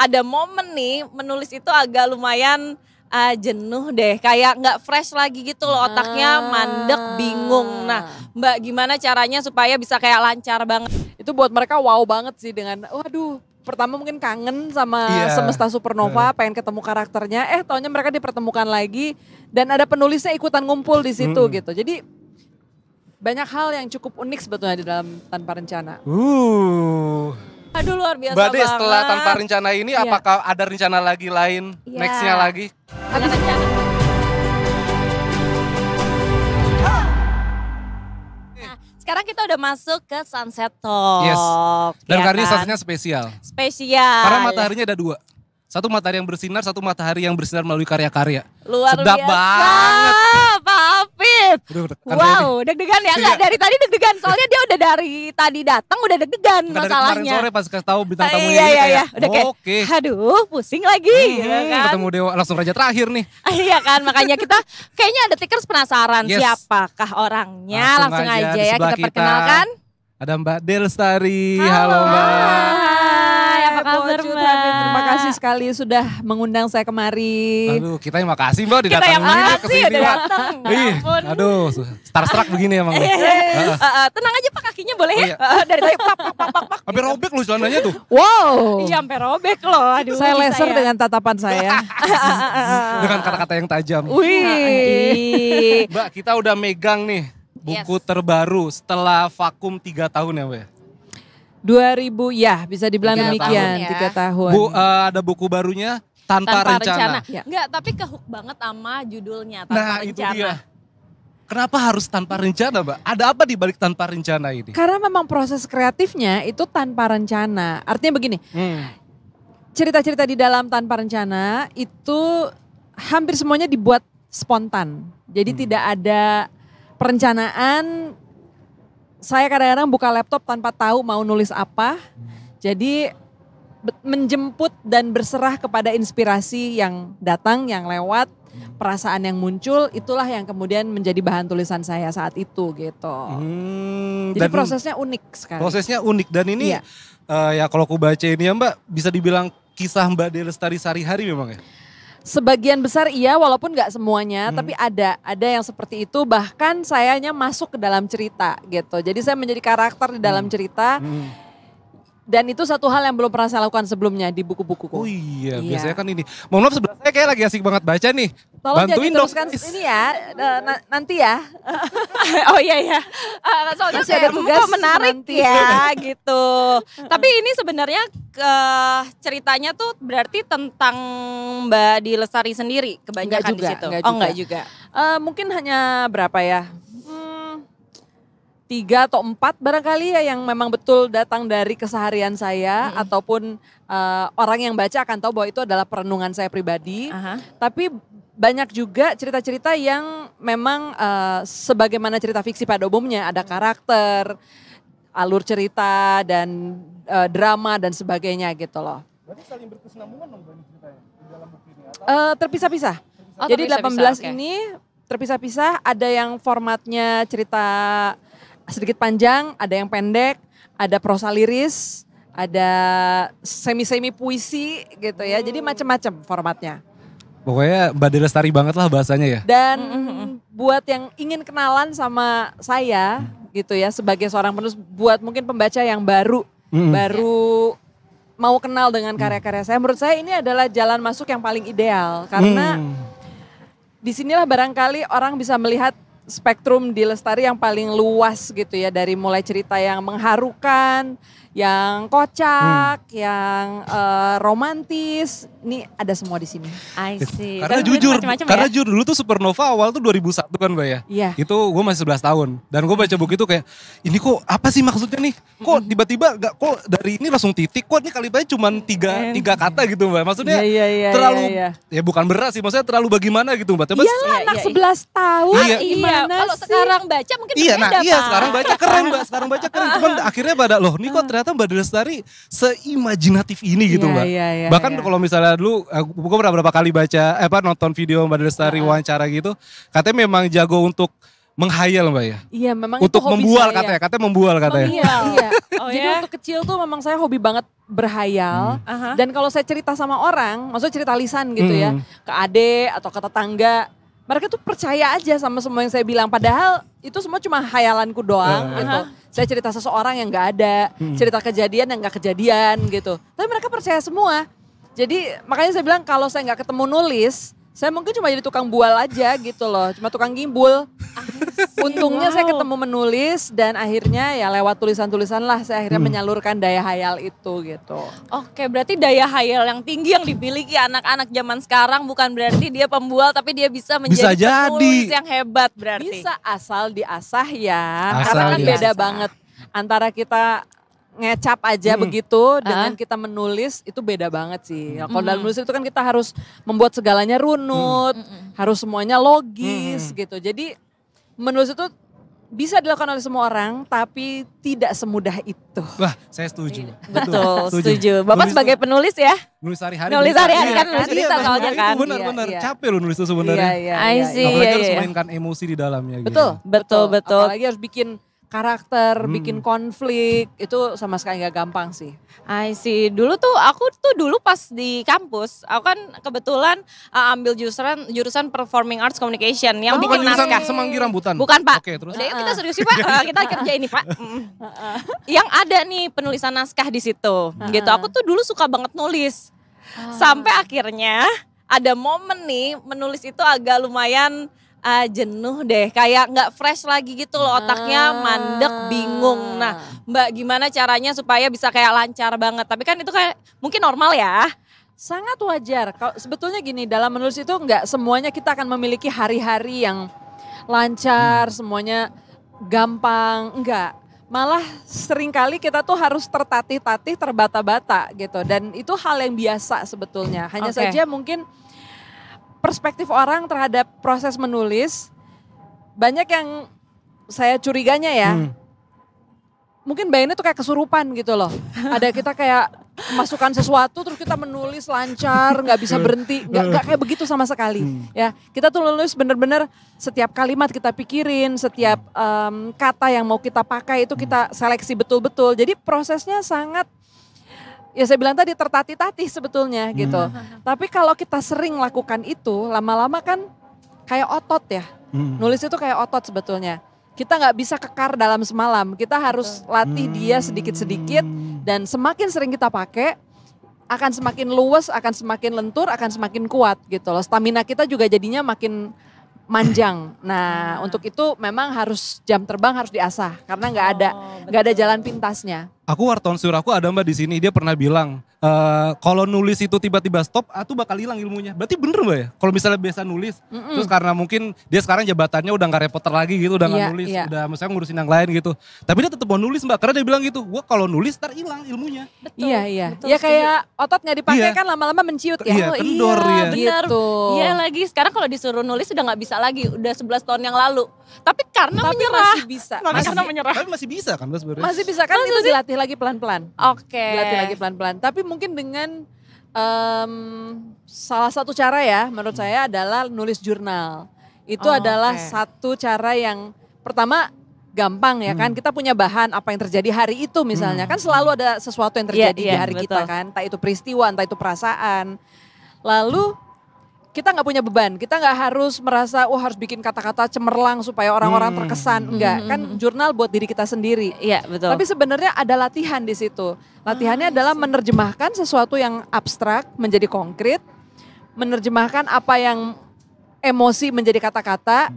ada momen nih menulis itu agak lumayan jenuh deh, kayak nggak fresh lagi gitu loh, otaknya mandek, bingung. Nah, Mbak gimana caranya supaya bisa kayak lancar banget? Itu buat mereka wow banget sih dengan, waduh, pertama mungkin kangen sama Semesta Supernova, pengen ketemu karakternya, taunya mereka dipertemukan lagi dan ada penulisnya ikutan ngumpul di situ gitu. Jadi banyak hal yang cukup unik sebetulnya di dalam Tanpa Rencana. Aduh luar biasa Mbak De, banget. setelah Tanpa Rencana ini apakah ada rencana lagi lain, nextnya lagi? Ada rencana. Nah, sekarang kita udah masuk ke Sunset Talk. Yes. Dan ya kali ini kan? sunsetnya spesial. Spesial. Karena mataharinya ada dua. Satu matahari yang bersinar, satu matahari yang bersinar melalui karya-karya. Luar Sedap biasa. banget. Pak Afif. Aduh, Wow, deg-degan ya? Enggak, dari tadi deg-degan. Soalnya dia udah dari tadi datang udah deg-degan Dari kemarin masalahnya. sore pas kasih tahu bintang tamunya Iya, ini iya, kayak, iya. Udah kayak, oke. aduh pusing lagi. Gitu kan? Ketemu Dewa langsung raja terakhir nih. Iya kan, makanya kita kayaknya ada tikers penasaran Yes. siapakah orangnya. Langsung aja di ya sebelah kita perkenalkan. Ada Mbak Del Lestari. Halo Mbak. Hai, apa kabar Bocut, Mbak? Terima kasih sekali sudah mengundang saya kemari. Aduh, kita yang makasih Mbak Kita yang didatangin makasih kesini, udah Mbak. datang. Ya Ih, ampun. aduh, starstruck begini emang. nih. Tenang aja Pak, kakinya boleh ya? Iya. Dari tadi pak. Hampir robek loh celananya tuh. Wow. Iya sampai robek loh. Aduh, Saya bisa laser ya. dengan tatapan saya. Dengan kata-kata yang tajam. Wih. Mbak, kita udah megang nih buku terbaru setelah vakum 3 tahun ya Mbak ya? 2000 ya bisa dibilang 3 demikian, tahun ya. 3 tahun. Ada buku barunya Tanpa Rencana. Ya. Enggak, tapi kehook banget sama judulnya Tanpa Nah Rencana. itu dia. Kenapa harus Tanpa Rencana Mbak? Ada apa di balik Tanpa Rencana ini? Karena memang proses kreatifnya itu tanpa rencana. Artinya begini, cerita-cerita di dalam Tanpa Rencana itu hampir semuanya dibuat spontan. Jadi tidak ada perencanaan. Saya kadang-kadang buka laptop tanpa tahu mau nulis apa. Jadi menjemput dan berserah kepada inspirasi yang datang, yang lewat, perasaan yang muncul, itulah yang kemudian menjadi bahan tulisan saya saat itu gitu. Jadi Dan prosesnya unik sekali. prosesnya unik dan ini Iya. ya kalau aku baca ini ya Mbak bisa dibilang kisah Mbak Del Lestari sehari-hari memang ya? Sebagian besar iya, walaupun nggak semuanya, tapi ada yang seperti itu. Bahkan sayanya masuk ke dalam cerita gitu. Jadi saya menjadi karakter di dalam cerita. Dan itu satu hal yang belum pernah saya lakukan sebelumnya di buku-bukuku. Oh iya, Iya. biasanya kan ini. Mohon maaf sebelah saya kayak lagi asik banget baca nih. Tolong Bantuin jadi dong. teruskan ini ya, nanti ya. Oh iya ya. Soalnya Masih ada kayak tugas kok menarik nanti. ya gitu. Tapi ini sebenarnya ceritanya tuh berarti tentang Mbak Di Lestari sendiri kebanyakan di situ. Enggak juga. Mungkin hanya berapa ya? 3 atau 4 barangkali ya yang memang betul datang dari keseharian saya ataupun orang yang baca akan tahu bahwa itu adalah perenungan saya pribadi. Tapi banyak juga cerita-cerita yang memang sebagaimana cerita fiksi pada umumnya ada karakter, alur cerita dan drama dan sebagainya gitu loh. Berarti saling berkesinambungan dong ceritanya di dalam buku ini? Terpisah-pisah. Oh, Jadi terpisah-pisah, 18 ini terpisah-pisah, ada yang formatnya cerita sedikit panjang, ada yang pendek, ada prosa liris, ada semi-semi puisi gitu ya. Jadi macam-macam formatnya. Pokoknya Mbak Del Lestari banget lah bahasanya ya. Dan buat yang ingin kenalan sama saya gitu ya sebagai seorang penulis, buat mungkin pembaca yang baru mau kenal dengan karya-karya saya, menurut saya ini adalah jalan masuk yang paling ideal karena disinilah barangkali orang bisa melihat spektrum Di Lestari yang paling luas gitu ya, dari mulai cerita yang mengharukan, yang kocak, yang romantis, ini ada semua di sini. I see. Karena Dan jujur, macam-macam karena ya? jujur dulu tuh Supernova awal tuh 2001 kan Mbak ya. Iya. Itu gue masih 11 tahun. Dan gue baca buku itu kayak, ini kok apa sih maksudnya nih? Kok tiba-tiba gak, kok dari ini langsung titik, kok ini kalimatnya cuma tiga kata gitu Mbak. Maksudnya Iya, terlalu, iya. ya bukan berat sih, maksudnya terlalu bagaimana gitu Mbak. Tapi Iyalah anak 11 tahun Iya. gimana Kalau sih? sekarang baca mungkin iya, berbeda, nah iya Pak. sekarang baca keren Mbak, sekarang baca keren. Cuman akhirnya pada loh, ini kok ternyata Mbak Del Lestari seimajinatif ini gitu Iya, Mbak. iya, iya, Bahkan iya. kalau misalnya dulu, gue pernah berapa kali baca, nonton video Mbak Del Lestari wawancara gitu, katanya memang jago untuk menghayal Mbak ya. Iya memang Untuk itu hobi membual saya. katanya membual katanya. Iya. Oh Jadi ya? waktu kecil tuh memang saya hobi banget berhayal. Aha. Dan kalau saya cerita sama orang, maksudnya cerita lisan gitu ya, ke adik atau ke tetangga, mereka tuh percaya aja sama semua yang saya bilang. Padahal itu semua cuma hayalanku doang gitu. Saya cerita seseorang yang gak ada, cerita kejadian yang gak kejadian gitu. Tapi mereka percaya semua. Jadi makanya saya bilang kalau saya gak ketemu nulis, saya mungkin cuma jadi tukang bual aja gitu loh. Cuma tukang gimbul. Untungnya saya ketemu menulis dan akhirnya ya lewat tulisan-tulisan lah saya akhirnya menyalurkan daya hayal itu gitu. Oke, berarti daya hayal yang tinggi yang dimiliki anak-anak zaman sekarang bukan berarti dia pembual tapi dia bisa menjadi penulis yang hebat berarti. Bisa asal diasah ya. Asal Karena kan diasah. beda banget antara kita ngecap aja begitu dengan kita menulis itu beda banget sih. Kalau dalam menulis itu kan kita harus membuat segalanya runut, harus semuanya logis gitu. Jadi menulis itu bisa dilakukan oleh semua orang tapi tidak semudah itu. Wah, saya setuju. Betul, setuju. Bapak Nulis sebagai penulis ya? nulis hari-hari. Nulis hari-hari kan Iya, nulis cerita iya, soalnya kan. Benar-benar Iya, iya. capek loh nulis itu sebenarnya. I see. Apalagi Iya, harus iya. mainkan emosi di dalamnya. Gitu. Betul, Betul. Apalagi harus bikin karakter, bikin konflik, itu sama sekali gak gampang sih. I see. Aku tuh dulu pas di kampus, aku kan kebetulan ambil jurusan Performing Arts Communication yang bukan bikin jurusan naskah. Semanggi Rambutan? Bukan Pak. Oke, terus? Udah yuk kita serius sih Pak, kita kerja ini Pak. Yang ada nih penulisan naskah di situ. Gitu. Aku tuh dulu suka banget nulis. Sampai akhirnya ada momen nih menulis itu agak lumayan jenuh deh, kayak nggak fresh lagi gitu loh, otaknya mandek, bingung. Nah, Mbak gimana caranya supaya bisa kayak lancar banget? Tapi kan itu kayak mungkin normal ya. Sangat wajar. Kalau sebetulnya gini, dalam menulis itu nggak semuanya kita akan memiliki hari-hari yang lancar, semuanya gampang, enggak. Malah seringkali kita tuh harus tertatih-tatih, terbata-bata gitu. Dan itu hal yang biasa sebetulnya. Hanya Oke. saja mungkin perspektif orang terhadap proses menulis banyak yang saya curiganya ya. Mungkin bayangannya tuh kayak kesurupan gitu loh. Ada kita kayak masukkan sesuatu terus kita menulis lancar, nggak bisa berhenti, nggak kayak begitu sama sekali. Ya, kita tuh nulis bener-bener setiap kalimat kita pikirin, setiap kata yang mau kita pakai itu kita seleksi betul-betul. Jadi prosesnya sangat, ya saya bilang tadi tertatih-tatih sebetulnya gitu. Tapi kalau kita sering lakukan itu, lama-lama kan kayak otot ya. Nulis itu kayak otot sebetulnya. Kita nggak bisa kekar dalam semalam. Kita harus latih dia sedikit-sedikit dan semakin sering kita pakai, akan semakin luwes, akan semakin lentur, akan semakin kuat gitu loh. Stamina kita juga jadinya makin manjang. Nah, untuk itu memang harus jam terbang harus diasah karena nggak ada jalan pintasnya. Aku wartawan sur aku ada Mbak di sini, dia pernah bilang kalau nulis itu tiba-tiba stop, itu bakal hilang ilmunya. Berarti bener Mbak ya? Kalau misalnya biasa nulis, terus karena mungkin dia sekarang jabatannya udah gak reporter lagi gitu, udah gak nulis, udah misalnya ngurusin yang lain gitu. Tapi dia tetap mau nulis Mbak, karena dia bilang gitu, wah kalau nulis ntar hilang ilmunya. Betul, Iya. betul, Ya kayak otot nggak dipakai Iya. kan lama-lama menciut ya. Iya, kendor ya. Benar. Gitu. Iya lagi, sekarang kalau disuruh nulis udah gak bisa lagi, udah 11 tahun yang lalu. Tapi karena Tapi menyerah. masih bisa. Karena menyerah. Tapi masih bisa kan Mbak sebenarnya? Masih bisa kan itu dilatih lagi pelan-pelan. Oke. Dilatih lagi pelan-pelan. Tapi mungkin dengan salah satu cara ya menurut saya adalah nulis jurnal. Itu adalah satu cara yang pertama gampang ya kan. Kita punya bahan apa yang terjadi hari itu misalnya. Kan selalu ada sesuatu yang terjadi di hari kita betul. kan. Entah itu peristiwa, entah itu perasaan. Lalu kita nggak punya beban, kita nggak harus merasa harus bikin kata-kata cemerlang supaya orang-orang terkesan, enggak, kan jurnal buat diri kita sendiri. Iya betul. Tapi sebenarnya ada latihan di situ. Latihannya adalah menerjemahkan sesuatu yang abstrak menjadi konkret, menerjemahkan apa yang emosi menjadi kata-kata,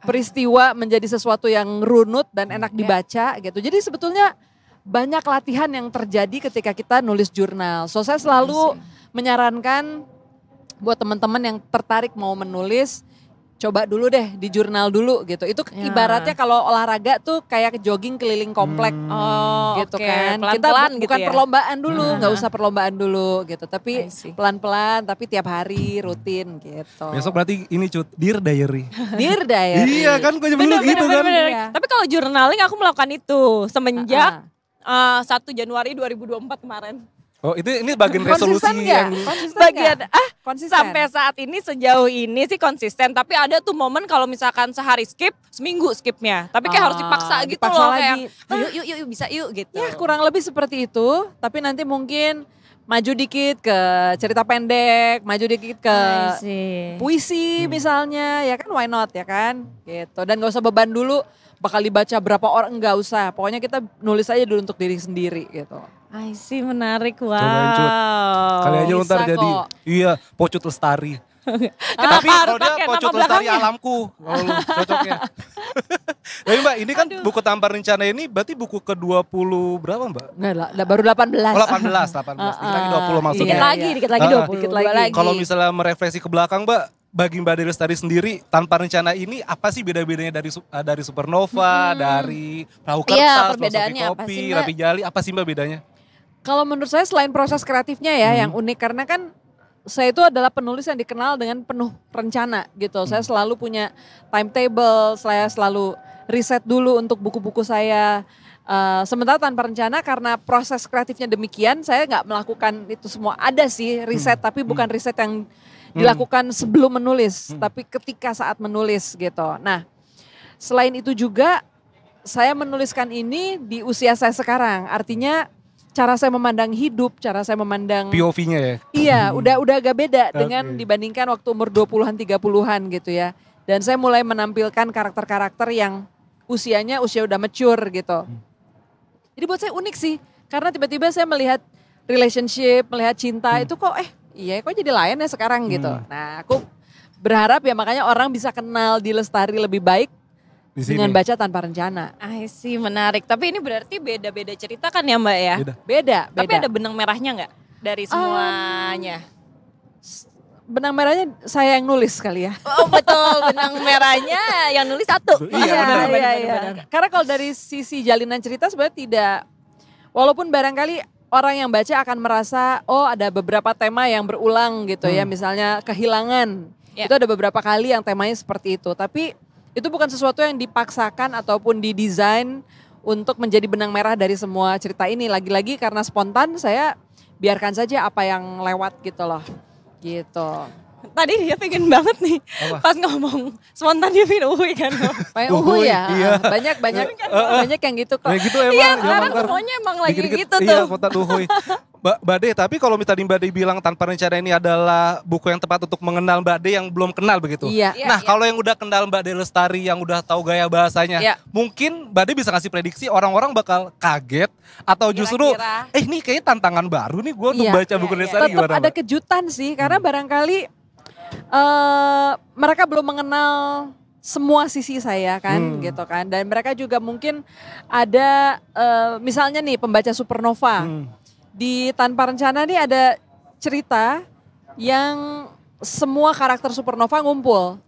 peristiwa menjadi sesuatu yang runut dan enak dibaca gitu. Jadi sebetulnya banyak latihan yang terjadi ketika kita nulis jurnal. So saya selalu menyarankan buat teman-teman yang tertarik mau menulis, coba dulu deh di jurnal dulu gitu. Itu ibaratnya kalau olahraga tuh kayak jogging keliling komplek gitu kan. Pelan-pelan Kita bukan gitu ya? perlombaan dulu, nggak usah perlombaan dulu gitu. Tapi I see. pelan-pelan, tapi tiap hari rutin gitu. Besok berarti ini cut, Dear Diary. Dear Diary. Iya kan, gue dulu gitu kan. Bener. Iya. Tapi kalau journaling aku melakukan itu semenjak 1 Januari 2024 kemarin. Oh ini bagian resolusi Konsisten nggak? yang Konsisten Bagian nggak? Konsisten. sampai saat ini sejauh ini sih konsisten, tapi ada tuh momen kalau misalkan sehari skip, seminggu skipnya. Tapi kayak harus dipaksa gitu dipaksa loh, lagi. kayak yuk bisa yuk gitu. Ya kurang lebih seperti itu, tapi nanti mungkin maju dikit ke cerita pendek, maju dikit ke I see. puisi misalnya, ya kan why not ya kan, gitu. Dan gak usah beban dulu bakal dibaca berapa orang, nggak usah. Pokoknya kita nulis aja dulu untuk diri sendiri gitu. I see, menarik, wow. Cobain, Cut. Kali aja bisa ntar jadi, kok. iya Pocut Lestari. Kenapa Tapi harus kalau dia pakai Pocut nama Lestari belakangnya? alamku, kalau lu cocoknya. Tapi Mbak, ini kan buku Tanpa Rencana ini berarti buku ke-20 berapa Mbak? Enggak lah, baru 18. Oh 18, dikit lagi 20 maksudnya. Dikit lagi, dikit lagi Ah, 20. dikit lagi. Kalau misalnya merefleksi ke belakang Mbak, bagi Mbak Dewi Lestari sendiri, Tanpa Rencana ini apa sih beda-bedanya dari Supernova, dari Perahu Iya, Kertas, perbedaannya Filosofi apa Kopi, sih, Mbak? Rapi Jali, apa sih Mbak bedanya? Kalau menurut saya selain proses kreatifnya ya yang unik, karena kan saya itu adalah penulis yang dikenal dengan penuh rencana gitu. Saya selalu punya timetable, saya selalu riset dulu untuk buku-buku saya. Sementara Tanpa Rencana karena proses kreatifnya demikian, saya nggak melakukan itu semua. Ada sih riset, tapi bukan riset yang dilakukan sebelum menulis, tapi ketika saat menulis gitu. Nah, selain itu juga saya menuliskan ini di usia saya sekarang. Artinya cara saya memandang hidup, cara saya memandang POV-nya ya? iya, udah agak beda dengan Oke. dibandingkan waktu umur 20-an 30-an gitu ya. Dan saya mulai menampilkan karakter-karakter yang usianya usia udah mature gitu. Jadi buat saya unik sih, karena tiba-tiba saya melihat relationship, melihat cinta itu kok iya kok jadi lain ya sekarang gitu. Nah, aku berharap ya makanya orang bisa kenal di Lestari lebih baik Di sini. dengan baca Tanpa Rencana. I see, menarik. Tapi ini berarti beda-beda cerita kan ya Mbak ya? Beda. Beda. Tapi ada benang merahnya nggak dari semuanya? Benang merahnya saya yang nulis kali ya. Oh betul, benang merahnya yang nulis satu. Iya, benar. Karena kalau dari sisi jalinan cerita sebenarnya tidak, walaupun barangkali orang yang baca akan merasa oh ada beberapa tema yang berulang gitu ya, misalnya kehilangan. Ya. Itu ada beberapa kali yang temanya seperti itu, tapi itu bukan sesuatu yang dipaksakan ataupun didesain untuk menjadi benang merah dari semua cerita ini. Lagi-lagi karena spontan, saya biarkan saja apa yang lewat gitu loh. Gitu. Tadi dia pengen banget nih, Apa? pas ngomong spontan dia pengen uhui kan. Pengen Uhuy, ya, iya. banyak yang gitu kok. Kayak gitu emang. Iya zaman sekarang sekarang. semuanya emang lagi Dikit-dikit, gitu iya, tuh. Kota Duhuy. Mbak De, tapi kalau tadi Mbak De bilang Tanpa Rencana ini adalah buku yang tepat untuk mengenal Mbak De yang belum kenal begitu. Iya. Iya, Nah iya. kalau yang udah kenal Mbak De Lestari, yang udah tahu gaya bahasanya, Iya. mungkin Mbak De bisa kasih prediksi orang-orang bakal kaget atau justru, Kira-kira. ini kayaknya tantangan baru nih gue untuk Iya. baca buku Iya, iya. Lestari Tetap gimana ada Mbak? kejutan sih, karena barangkali mereka belum mengenal semua sisi saya kan, gitu kan. Dan mereka juga mungkin ada, misalnya nih pembaca Supernova. Di Tanpa Rencana nih ada cerita yang semua karakter Supernova ngumpul.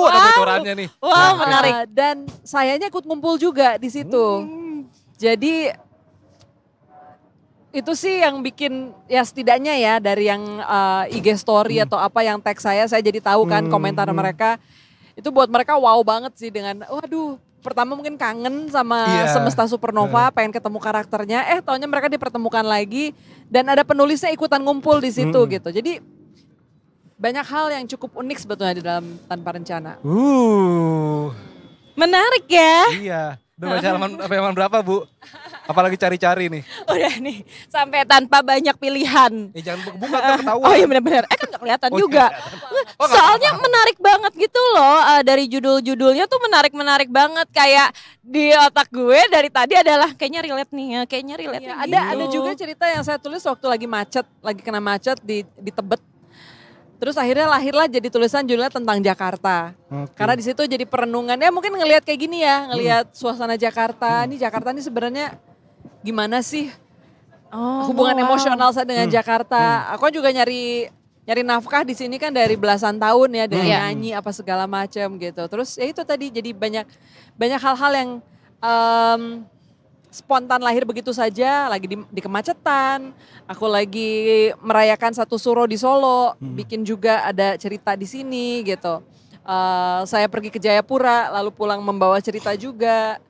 Ada bocorannya nih. Wow, menarik. Dan sayanya ikut ngumpul juga di situ. Jadi itu sih yang bikin ya setidaknya ya dari yang IG story atau apa yang tag saya jadi tahu kan komentar mereka. Itu buat mereka wow banget sih dengan waduh, pertama mungkin kangen sama Iya. Semesta Supernova, pengen ketemu karakternya, taunya mereka dipertemukan lagi dan ada penulisnya ikutan ngumpul di situ gitu. Jadi banyak hal yang cukup unik sebetulnya di dalam Tanpa Rencana. Menarik ya. Iya. Udah baca halaman berapa Bu? Apalagi cari-cari nih. Udah nih, sampai tanpa banyak pilihan. Jangan buka ntar ketahuan. Oh iya benar-benar, kan gak kelihatan Oh, juga. Oh, nggak Soalnya menarik banget gitu loh, dari judul-judulnya tuh menarik-menarik banget. Kayak di otak gue dari tadi adalah kayaknya relate nih ya, kayaknya relate Ya, nih ada gitu. juga cerita yang saya tulis waktu lagi macet, lagi kena macet di Tebet. Terus akhirnya lahirlah jadi tulisan judulnya tentang Jakarta. Oke. Karena di situ jadi perenungannya mungkin ngelihat kayak gini ya, ngelihat suasana Jakarta. Ini Jakarta ini sebenarnya gimana sih Oh, hubungan wow. emosional saya dengan Jakarta. Aku juga nyari nafkah di sini kan dari belasan tahun ya, dari nyanyi apa segala macam gitu. Terus ya itu tadi jadi banyak hal-hal yang spontan lahir begitu saja, lagi di kemacetan, aku lagi merayakan satu suro di Solo, bikin juga ada cerita di sini gitu. Saya pergi ke Jayapura, lalu pulang membawa cerita juga.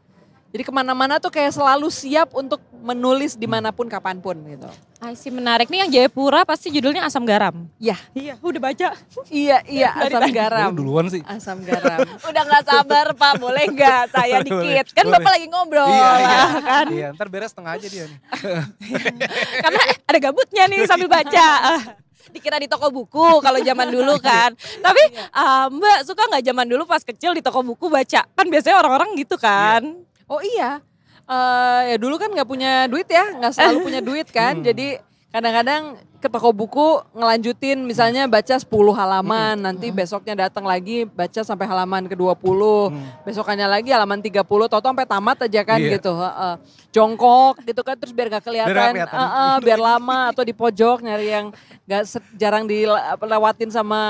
Jadi kemana-mana tuh kayak selalu siap untuk menulis dimanapun kapanpun gitu. Sih menarik nih yang Jayapura pasti judulnya Asam Garam. Ya, Iya, udah baca. iya asam garam. Duluan sih. Asam garam. Udah gak sabar Pak, boleh gak saya dikit? Kan boleh. Bapak lagi ngobrol Iya, kan. iya, ntar beres setengah aja dia nih. Karena ada gabutnya nih sambil baca. Dikira di toko buku kalau zaman dulu kan. Tapi Mbak suka gak zaman dulu pas kecil di toko buku baca? Kan biasanya orang-orang gitu kan. Oh iya, ya dulu kan nggak punya duit ya, nggak selalu punya duit kan. Jadi kadang-kadang ke toko buku ngelanjutin misalnya baca 10 halaman, nanti besoknya datang lagi baca sampai halaman ke-20, besokannya lagi halaman 30, tau sampai tamat aja kan gitu. Jongkok gitu kan terus biar gak kelihatan, biar lama atau di pojok nyari yang jarang dilewatin sama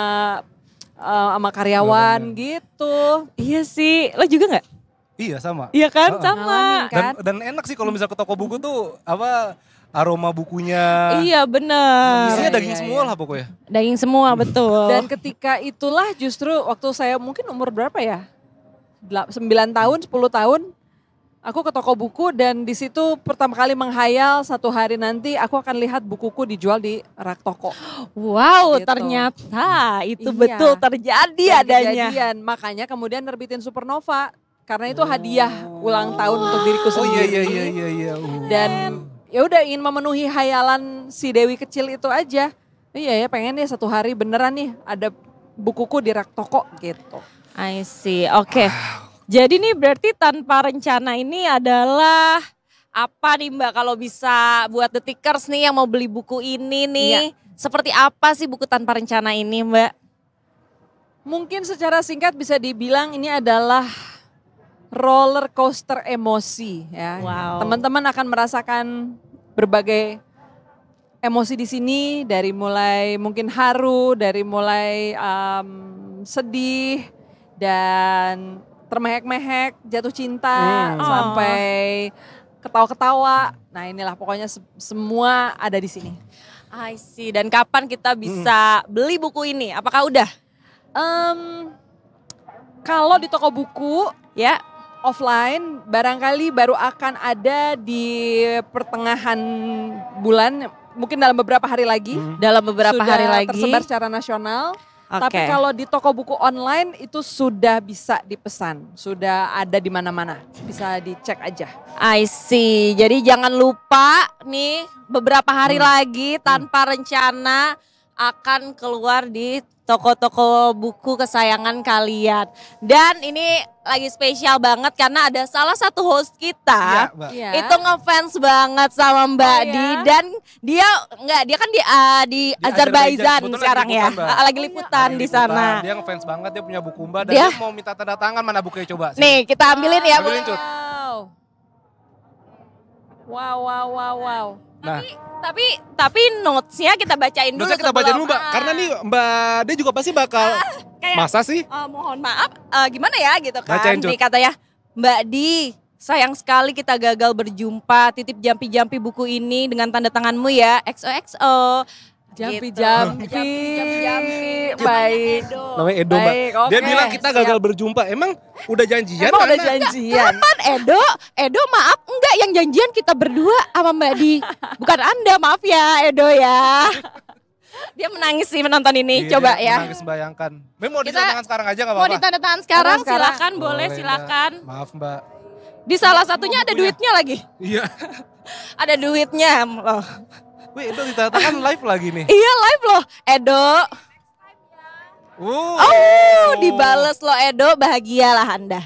karyawan gitu. Iya sih, lo juga gak? Iya sama. Iya kan, Heeh. sama. Kan? Dan enak sih kalau misal ke toko buku tuh aroma bukunya. Iya bener. Isinya Iya, daging iya, semua iya. lah pokoknya. Daging semua, betul. Dan ketika itulah justru waktu saya mungkin umur berapa ya? 9 tahun, 10 tahun. Aku ke toko buku dan di situ pertama kali menghayal satu hari nanti aku akan lihat bukuku dijual di rak toko. Wow, Gitu. ternyata itu Iya. betul terjadi Dan adanya. kejadian. Makanya kemudian nerbitin Supernova. Karena itu hadiah ulang tahun untuk diriku Oh sendiri. iya. Dan ya udah ingin memenuhi hayalan si Dewi kecil itu aja. Iya ya pengen ya satu hari beneran nih ada bukuku di rak toko gitu. I see, oke. Jadi nih berarti tanpa rencana ini adalah apa nih Mbak kalau bisa buat detikers nih yang mau beli buku ini nih. Seperti apa sih buku tanpa rencana ini Mbak? Mungkin secara singkat bisa dibilang ini adalah roller coaster emosi ya. Wow. Teman-teman akan merasakan berbagai emosi di sini dari mulai mungkin haru, dari mulai sedih dan termehek-mehek, jatuh cinta sampai ketawa-ketawa. Nah, inilah pokoknya semua ada di sini. I see, dan kapan kita bisa beli buku ini? Apakah udah? Kalau di toko buku Ya. offline barangkali baru akan ada di pertengahan bulan, mungkin dalam beberapa hari lagi. Dalam beberapa Sudah hari lagi. tersebar secara nasional. Oke. Tapi kalau di toko buku online itu sudah bisa dipesan, sudah ada di mana-mana, bisa dicek aja. I see. Jadi jangan lupa nih beberapa hari lagi tanpa rencana akan keluar di toko-toko buku kesayangan kalian. Dan ini lagi spesial banget karena ada salah satu host kita. Iya, Mbak. Iya. Itu ngefans banget sama Mbak Oh, ya? Di dan dia kan di Azerbaijan Kebetulan sekarang lagi ya. liputan, Mbak. Lagi liputan di sana. Dia ngefans banget, dia punya buku Mbak dan Dia- dia mau minta tanda tangan, mana bukunya coba. Sini. Nih, kita ambilin ya. Ambilin, Cut. Wow. Nah, Tapi notesnya kita bacain dulu. dosa kita baca dulu Mbak, karena nih Mbak dia juga pasti bakal kayak, masa sih? mohon maaf, gimana ya gitu kan. Bacain, Cut. Nih katanya, Mbak Di, sayang sekali kita gagal berjumpa. Titip jampi-jampi buku ini dengan tanda tanganmu ya. XOXO. Jampi-jampi. Jampi-jampi. Baik. Namanya Edo Mbak. Baik, Dia oke, bilang kita gagal berjumpa. Emang udah janjian? Emang udah karena- janjian? Kan Edo maaf enggak yang janjian kita berdua sama Mbak Di. Bukan Anda, maaf ya Edo ya. Dia menangis sih menonton ini, Iya, coba dia ya. menangis membayangkan. Memang mau Kita- ditanda tangan sekarang aja gak Mau apa-apa? ditanda tangan sekarang, Sekarang. silakan boleh Mbak. silakan. Maaf Mbak. Di salah satunya ada duitnya lagi. Iya. Ada duitnya loh. Wih itu ditanda tangan live lagi nih. Iya live loh, Edo. Dibales loh Edo, bahagialah Anda.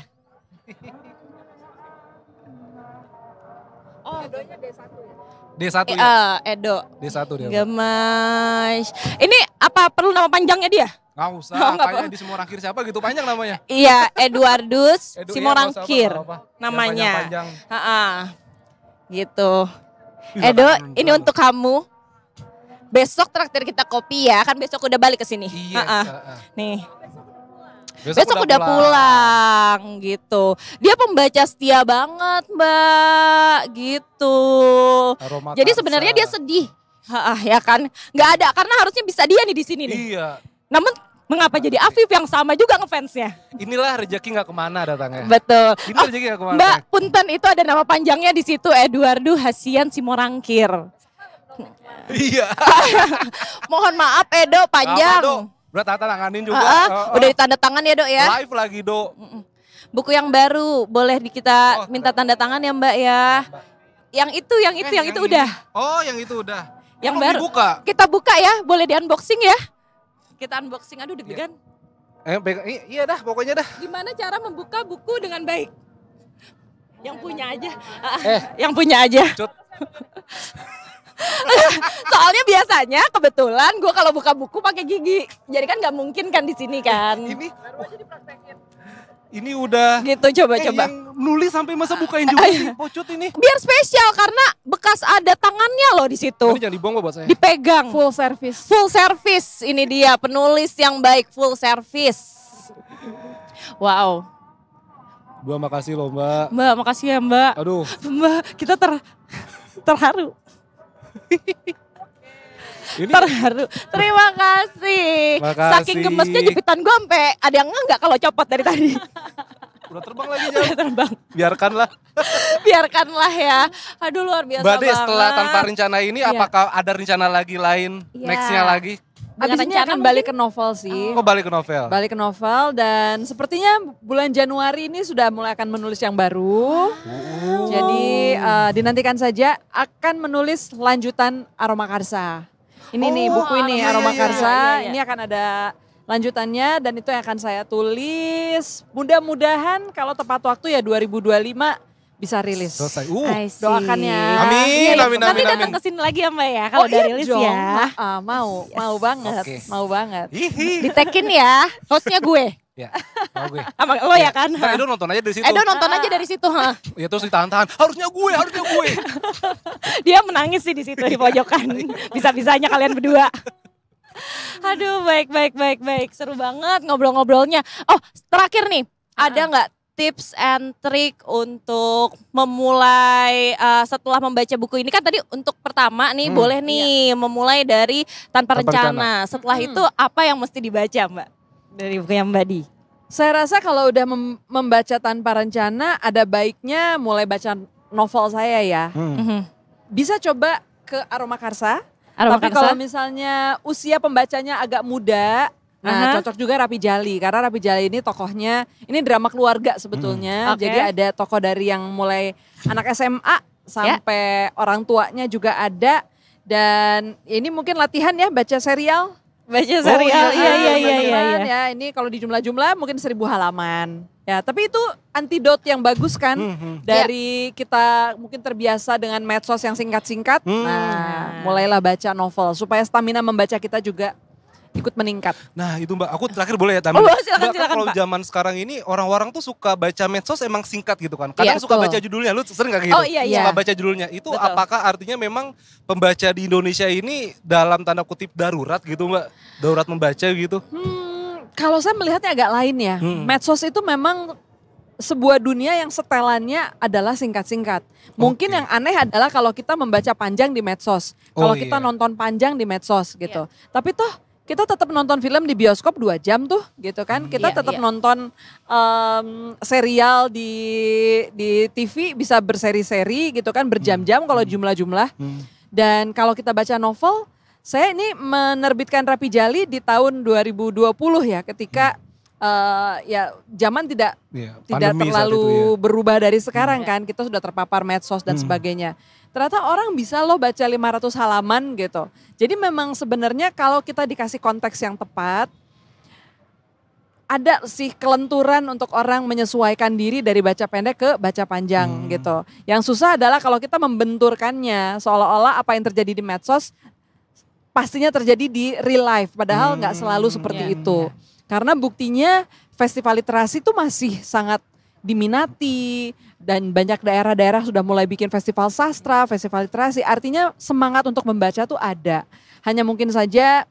D1 ya? Edo. D1 dia. Gemas. Ini apa perlu nama panjangnya dia? Nggak usah, Oh, nggak kayaknya di Simorangkir siapa gitu panjang namanya. Iya, Eduardus Edu, iya, Simorangkir nggak usah apa-apa. Jangan namanya. panjang-panjang. Gitu. Ih, Edo, nggak tahan, ini tahan. untuk kamu. Besok traktir kita kopi ya, kan besok udah balik ke sini. Iya. Nih. Besok udah pulang gitu. Dia pembaca setia banget, Mbak, gitu. Aroma Jadi Karsa. sebenarnya dia sedih. Ya kan? Nggak ada karena harusnya bisa dia nih di sini nih. Iya. Namun mengapa jadi Afif yang sama juga ngefansnya? Inilah rezeki nggak kemana datangnya. Betul. Ini rezeki nggak kemana. Mbak Punten itu ada nama panjangnya di situ, Eduardo Hasian Simorangkir. Iya. Mohon maaf Edo panjang. Apa, Dok? Berat tanganin juga. Udah ditanda tangan ya Dok ya. Live lagi Dok. Buku yang baru boleh kita minta tanda tangan ya Mbak ya. Yang itu udah. Oh yang itu udah. Yang Belum baru. dibuka. Kita buka ya, boleh di unboxing ya. Kita unboxing, aduh deg-degan. Iya dah pokoknya dah. Gimana cara membuka buku dengan baik? Yang punya aja. Yang punya aja. Cut. Soalnya biasanya kebetulan gue kalau buka buku pakai gigi. Jadi kan nggak mungkin kan di sini kan. Ini udah. Gitu coba. Yang nulis sampai masa bukain juga sih. Pocut ini. Biar spesial karena bekas ada tangannya loh di situ. Ini jangan dibuang buat saya. Dipegang. Full service. Full service. Ini dia penulis yang baik, full service. Wow. Mbak makasih loh Mbak. Mbak, makasih ya Mbak. Aduh. Mbak, kita terharu. Ini Terharu. Terima kasih. Makasih. Saking gemesnya jepitan gue sampai ada yang enggak kalau copot dari tadi. udah terbang lagi jauh. Terbang. Biarkanlah. Biarkanlah ya. Aduh luar biasa Mbak Des, banget. setelah tanpa rencana ini Iya. apakah ada rencana lagi lain Iya. nextnya lagi? Dengan Abis ini rencana akan balik ke novel sih. Kok balik ke novel? Balik ke novel dan sepertinya bulan Januari ini sudah mulai akan menulis yang baru. Jadi dinantikan saja akan menulis lanjutan Aroma Karsa. Ini nih buku ini iya, Aroma iya, Karsa. iya. Ini akan ada lanjutannya dan itu yang akan saya tulis. Mudah-mudahan kalau tepat waktu ya 2025 bisa rilis. Selesai. I see. Doakan ya. Amin, Iya, iya. amin, Nanti amin, datang amin. ke sini lagi ya Mbak ya kalau udah rilis dong. ya. Mau banget, Oke. mau banget. Hihi. Ditekin ya, hostnya gue. Ya, mau gue. Sama lo ya kan? Ntar Edo nonton aja dari situ. Edo nonton aja dari situ, ha. Ya terus ditahan-tahan. Harusnya gue. Dia menangis sih di situ di pojokan. Bisa-bisanya kalian berdua. Aduh, baik. Seru banget ngobrol-ngobrolnya. Oh, terakhir nih, ada nggak tips and trick untuk memulai setelah membaca buku ini? Kan tadi untuk pertama nih boleh nih memulai dari Tanpa Tanpa Rencana. Setelah itu apa yang mesti dibaca Mbak? Dari buku yang Mbak Di. Saya rasa kalau udah membaca Tanpa Rencana ada baiknya mulai baca novel saya ya. Bisa coba ke Aroma Karsa. Aroma Tapi Karsa. kalau misalnya usia pembacanya agak muda, nah cocok juga Rapi Jali. Karena Rapi Jali ini tokohnya, ini drama keluarga sebetulnya. Oke. Jadi ada tokoh dari yang mulai anak SMA sampai orang tuanya juga ada. Dan ini mungkin latihan ya baca serial. Baca serial, iya. Ya ini kalau di jumlah-jumlah mungkin 1000 halaman. Ya tapi itu antidot yang bagus kan. Dari kita mungkin terbiasa dengan medsos yang singkat-singkat. Nah mulailah baca novel supaya stamina membaca kita juga ikut meningkat. Nah itu Mbak, aku terakhir boleh ya tambahin. Oh, silakan, Mbak, kan silakan, kalau Pak. zaman sekarang ini orang-orang tuh suka baca medsos emang singkat gitu kan. Kadang Iya, suka betul. baca judulnya, lu sering gak gitu? Oh, iya. Suka baca judulnya. Itu Betul. apakah artinya memang pembaca di Indonesia ini dalam tanda kutip darurat gitu Mbak? Darurat membaca gitu? Kalau saya melihatnya agak lain ya. Medsos itu memang sebuah dunia yang setelannya adalah singkat-singkat. Mungkin Oke. yang aneh adalah kalau kita membaca panjang di medsos. Kalau Oh, kita iya. nonton panjang di medsos gitu. Tapi toh kita tetap nonton film di bioskop 2 jam tuh gitu kan. Kita Iya, tetap iya. nonton serial di TV bisa berseri-seri gitu kan. Berjam-jam kalau jumlah-jumlah. Dan kalau kita baca novel, saya ini menerbitkan Rapi Jali di tahun 2020 ya ketika ya zaman tidak Iya, tidak pandemi saat terlalu itu ya. berubah dari sekarang kan. Kita sudah terpapar medsos dan sebagainya. Ternyata orang bisa loh baca 500 halaman gitu. Jadi memang sebenarnya kalau kita dikasih konteks yang tepat, ada sih kelenturan untuk orang menyesuaikan diri dari baca pendek ke baca panjang gitu. Yang susah adalah kalau kita membenturkannya seolah-olah apa yang terjadi di medsos pastinya terjadi di real life. Padahal nggak selalu seperti itu. Karena buktinya festival literasi itu masih sangat diminati dan banyak daerah-daerah sudah mulai bikin festival sastra, festival literasi. Artinya semangat untuk membaca tuh ada. Hanya mungkin saja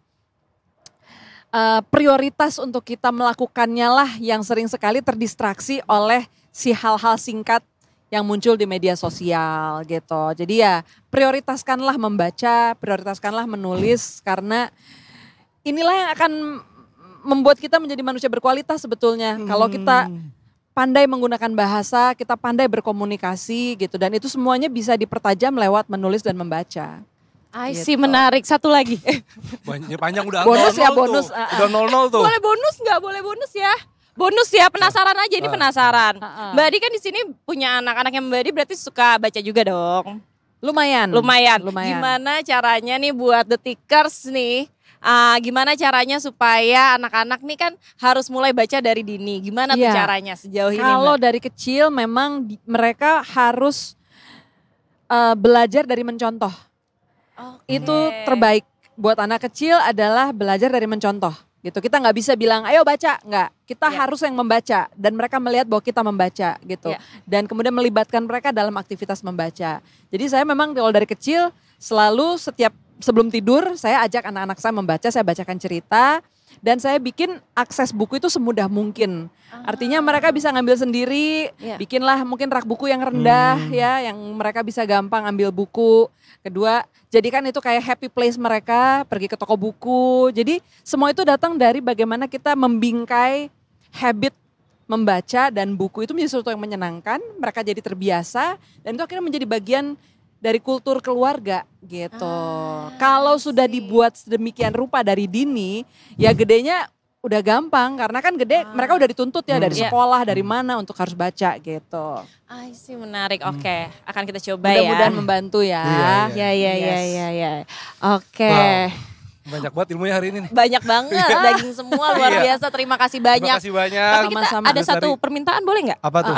prioritas untuk kita melakukannya lah yang sering sekali terdistraksi oleh si hal-hal singkat yang muncul di media sosial gitu. Jadi ya prioritaskanlah membaca, prioritaskanlah menulis karena inilah yang akan membuat kita menjadi manusia berkualitas sebetulnya. Kalau kita pandai menggunakan bahasa, kita pandai berkomunikasi gitu dan itu semuanya bisa dipertajam lewat menulis dan membaca. I Gitu. see, menarik. Satu lagi. Panjang udah Bonus 0-0 ya, tuh. bonus. Udah 0-0 tuh. Boleh bonus nggak? Boleh bonus ya. Bonus ya, penasaran aja, ini penasaran. Mbak Adi kan di sini punya anak-anak yang Mbak Adi berarti suka baca juga dong. Lumayan. Gimana caranya nih buat detikers nih? Gimana caranya supaya anak-anak nih kan harus mulai baca dari dini? Gimana tuh Iya. caranya sejauh ini? Kalau Mbak? dari kecil memang mereka harus belajar dari mencontoh. Oke. Itu terbaik buat anak kecil adalah belajar dari mencontoh. Gitu. Kita nggak bisa bilang ayo baca, nggak. Kita Iya. harus yang membaca dan mereka melihat bahwa kita membaca gitu. Iya. Dan kemudian melibatkan mereka dalam aktivitas membaca. Jadi saya memang kalau dari kecil selalu sebelum tidur saya ajak anak-anak saya membaca, saya bacakan cerita dan saya bikin akses buku itu semudah mungkin. Artinya mereka bisa ngambil sendiri, Iya. bikinlah mungkin rak buku yang rendah ya, yang mereka bisa gampang ambil buku. Kedua, jadikan itu kayak happy place mereka, pergi ke toko buku. Jadi semua itu datang dari bagaimana kita membingkai habit membaca dan buku itu menjadi sesuatu yang menyenangkan, mereka jadi terbiasa dan itu akhirnya menjadi bagian dari kultur keluarga gitu. Kalau sudah dibuat sedemikian rupa dari dini, ya gedenya udah gampang karena kan gede mereka udah dituntut ya dari Iya. sekolah, dari mana untuk harus baca gitu. I see, menarik. Oke, akan kita coba ya. Mudah-mudahan membantu ya. Iya, Ya. Oke. Wow. Banyak banget ilmunya hari ini nih. Banyak banget, daging semua luar Iya. biasa. Terima kasih banyak. Terima kasih banyak. Tapi kita Sama-sama. ada Mas satu Dari. permintaan, boleh nggak? Apa tuh?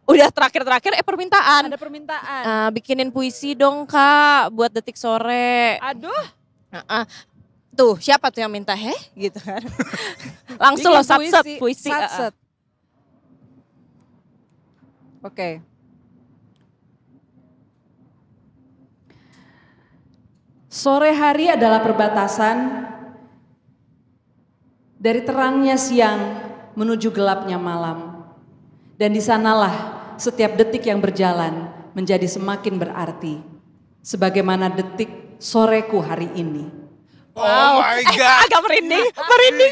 Udah terakhir permintaan. Ada permintaan. Bikinin puisi dong Kak buat detik sore. Aduh. Tuh siapa tuh yang minta gitu kan. Langsung loh sat-set puisi. Sat-set. Oke. Sore hari adalah perbatasan dari terangnya siang menuju gelapnya malam. Dan di sanalah setiap detik yang berjalan menjadi semakin berarti. Sebagaimana detik soreku hari ini. Oh my God. Agak merinding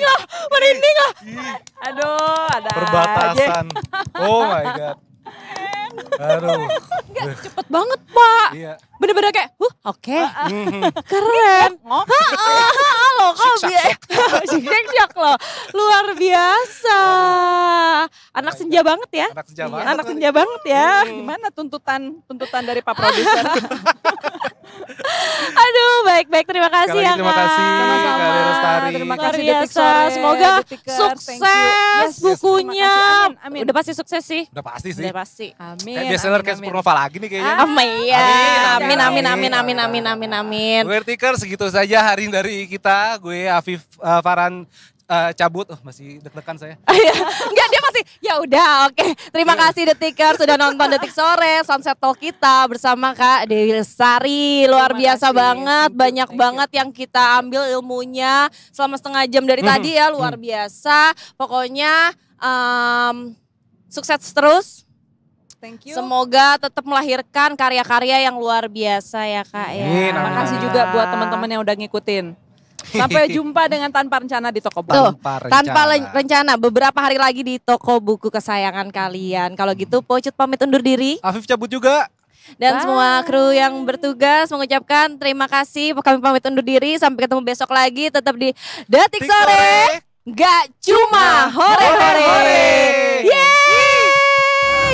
lah. Aduh, ada aja. Perbatasan. Oh my God. Aduh. Cepet banget Pak. Iya. Bener-bener kayak, oke. Keren. Loh, kok Syek loh. Luar biasa. Anak senja banget ya. Anak senja banget. Anak senja banget ya. Gimana tuntutan dari Pak Produser? Aduh, baik-baik. Terima kasih Sekali ya lagi terima Kak. kasih. Sama-sama. Kak Lestari. Terima Luar kasih Detik biasa. Sore, Semoga Detikers. sukses Thank you. Yes, bukunya. terima kasih. Amin. Udah pasti sukses sih. Udah pasti sih. Udah pasti. Amin. Kayak bestseller kayak Supernova lagi nih kayaknya. Amin. Gue Tikers segitu saja hari ini dari kita. Gue Afif Farhan cabut. Oh, masih deg-degan saya. Enggak, dia masih ya udah oke. Terima kasih Detikers sudah nonton Detik Sore Sunset Talk kita bersama Kak Dewi Lestari. Luar Terima biasa kasih. banget, Thank you, banyak thank you. banget yang kita ambil ilmunya selama setengah jam dari tadi ya, luar biasa. Pokoknya sukses terus. Thank you. Semoga tetap melahirkan karya-karya yang luar biasa ya Kak ya. Amin, Terima amin, kasih amin. juga buat teman-teman yang udah ngikutin. Sampai jumpa dengan Tanpa Rencana di toko buku. Tuh, Tanpa tanpa rencana. rencana beberapa hari lagi di toko buku kesayangan kalian. Kalau gitu Pocut pamit undur diri. Afif cabut juga. Dan Bye. semua kru yang bertugas mengucapkan terima kasih. Kami pamit undur diri. Sampai ketemu besok lagi. Tetap di Detik Sore. Gak cuma hore-hore. Yeay.